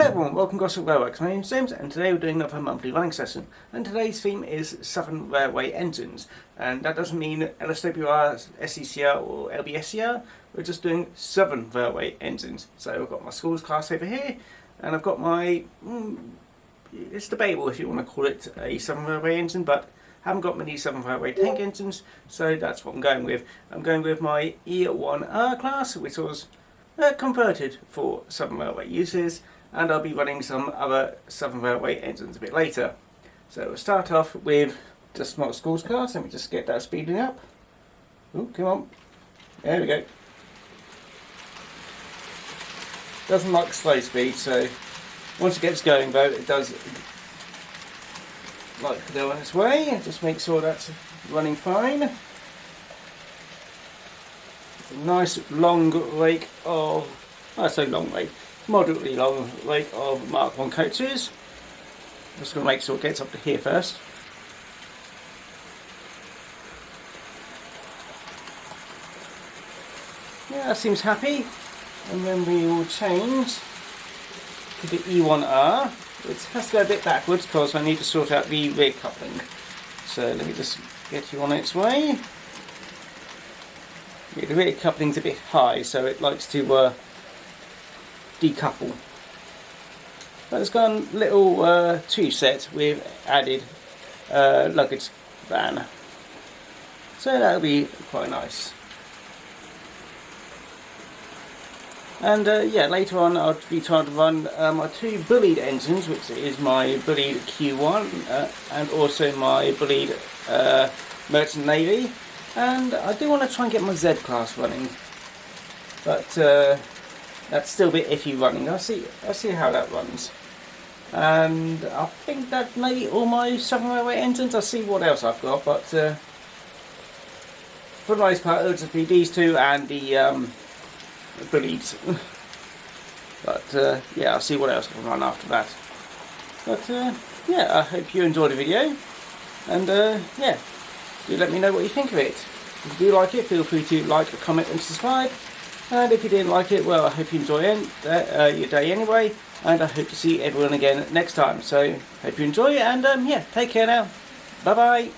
everyone, welcome to Gosport Railworks. My name's James and today we're doing another monthly running session, and today's theme is Southern Railway engines, and that doesn't mean LSWR, SECR or LBCSR, we're just doing Southern Railway engines. So I've got my schools class over here and I've got my, it's debatable if you want to call it a Southern Railway engine, but I haven't got many Southern Railway tank engines, so that's what I'm going with. I'm going with my E1R class, which was converted for Southern Railway uses, and I'll be running some other Southern Railway engines a bit later. So we'll start off with just my schools class. Let me just get that speeding up. Oh, come on. There we go. Doesn't like slow speed, so once it gets going though, it does like to go on its way. Just make sure that's running fine. It's a nice long rake of, I say long rake, moderately long rake of Mark 1 coaches. Just going to make sure it gets up to here first. Yeah, that seems happy. And then we will change to the E1R. It has to go a bit backwards because I need to sort out the rear coupling. So let me just get you on its way. Yeah, the rear coupling's a bit high, so it likes to decouple. But it's got a little two set with added luggage van. So that'll be quite nice. And yeah, later on I'll be trying to run my two bullied engines, which is my bullied Q1 and also my bullied Merchant Navy. And I do want to try and get my Z class running, but that's still a bit iffy running. I'll see how that runs. And I think that may be all my Southern Railway engines. I'll see what else I've got, but for the most part it'll just be these two and the bullies. But yeah, I'll see what else I can run after that. But yeah, I hope you enjoyed the video, and yeah, do let me know what you think of it. If you do like it, feel free to like, comment and subscribe. And if you didn't like it, well, I hope you enjoy your day anyway, and I hope to see everyone again next time. So hope you enjoy, and yeah, take care now. Bye bye.